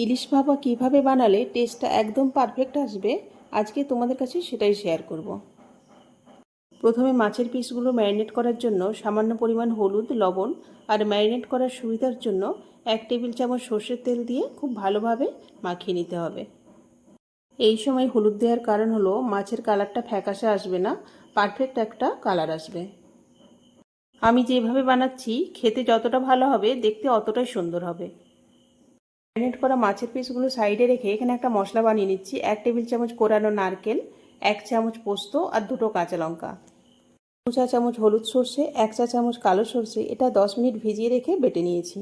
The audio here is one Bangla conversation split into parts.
ইলিশ ভাপা কীভাবে বানালে টেস্টটা একদম পারফেক্ট আসবে আজকে তোমাদের কাছে সেটাই শেয়ার করব। প্রথমে মাছের পিসগুলো ম্যারিনেট করার জন্য সামান্য পরিমাণ হলুদ, লবণ আর ম্যারিনেট করার সুবিধার জন্য 1 টেবিল চামচ সর্ষের তেল দিয়ে খুব ভালোভাবে মাখিয়ে নিতে হবে। এই সময় হলুদ দেওয়ার কারণ হলো মাছের কালারটা ফ্যাকাশে আসবে না, পারফেক্ট একটা কালার আসবে। আমি যেভাবে বানাচ্ছি খেতে যতটা ভালো হবে দেখতে অতটাই সুন্দর হবে। ম্যারিনেট করা মাছের পিসগুলো সাইডে রেখে এখানে একটা মশলা বানিয়ে নিচ্ছি। 1 টেবিল চামচ কোরানো নারকেল, 1 চামচ পোস্ত আর 2টো কাঁচা লঙ্কা, 2 চা চামচ হলুদ সর্ষে, 1 চা চামচ কালো সর্ষে। এটা 10 মিনিট ভিজিয়ে রেখে বেটে নিয়েছি।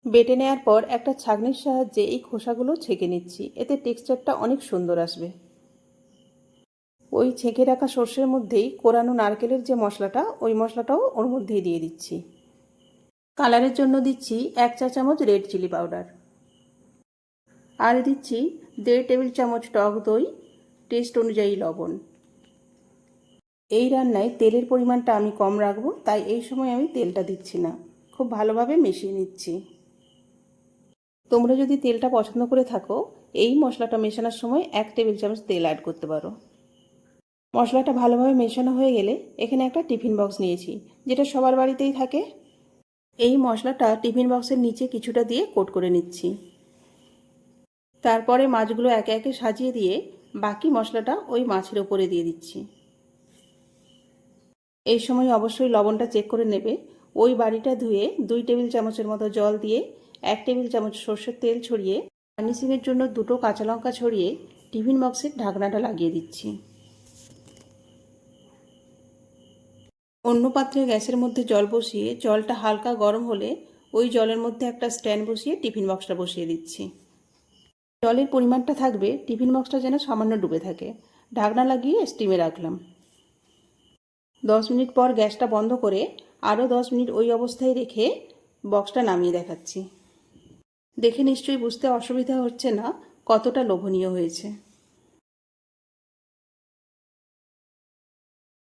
বেটে নেওয়ার পর একটা ছাঁকনির সাহায্যে এই খোসাগুলো ছেঁকে নিচ্ছি, এতে টেক্সচারটা অনেক সুন্দর আসবে। ওই ছেঁকে রাখা সর্ষের মধ্যেই কোরানো নারকেলের যে মশলাটা, ওই মশলাটাও ওর মধ্যেই দিয়ে দিচ্ছি। কালারের জন্য দিচ্ছি 1 চা চামচ রেড চিলি পাউডার, আর দিচ্ছি 1.5 টেবিল চামচ টক দই, টেস্ট অনুযায়ী লবণ। এই রান্নায় তেলের পরিমাণটা আমি কম রাখবো, তাই এই সময় আমি তেলটা দিচ্ছি না। খুব ভালোভাবে মিশিয়ে নিচ্ছি। তোমরা যদি তেলটা পছন্দ করে থাকো এই মশলাটা মেশানোর সময় 1 টেবিল চামচ তেল অ্যাড করতে পারো। মশলাটা ভালোভাবে মেশানো হয়ে গেলে এখানে একটা টিফিন বক্স নিয়েছি, যেটা সবার বাড়িতেই থাকে। এই মশলাটা টিফিন বক্সের নিচে কিছুটা দিয়ে কোট করে নিচ্ছি। তারপরে মাছগুলো একে একে সাজিয়ে দিয়ে বাকি মশলাটা ওই মাছের ওপরে দিয়ে দিচ্ছি। এই সময় অবশ্যই লবণটা চেক করে নেবে। ওই বাড়িটা ধুয়ে 2 টেবিল চামচের মতো জল দিয়ে 1 টেবিল চামচ সর্ষের তেল ছড়িয়ে গার্নিশিংয়ের জন্য 2টো কাঁচা লঙ্কা ছড়িয়ে টিফিন বক্সের ঢাকনাটা লাগিয়ে দিচ্ছি। অন্য পাত্রে গ্যাসের মধ্যে জল বসিয়ে জলটা হালকা গরম হলে ওই জলের মধ্যে একটা স্ট্যান্ড বসিয়ে টিফিন বক্সটা বসিয়ে দিচ্ছি। জলের পরিমাণটা থাকবে টিফিন বক্সটা যেন সামান্য ডুবে থাকে। ঢাকনা লাগিয়ে স্টিমে রাখলাম। 10 মিনিট পর গ্যাসটা বন্ধ করে আরও 10 মিনিট ওই অবস্থায় রেখে বক্সটা নামিয়ে দেখাচ্ছি। দেখে নিশ্চয়ই বুঝতে অসুবিধা হচ্ছে না কতটা লোভনীয় হয়েছে।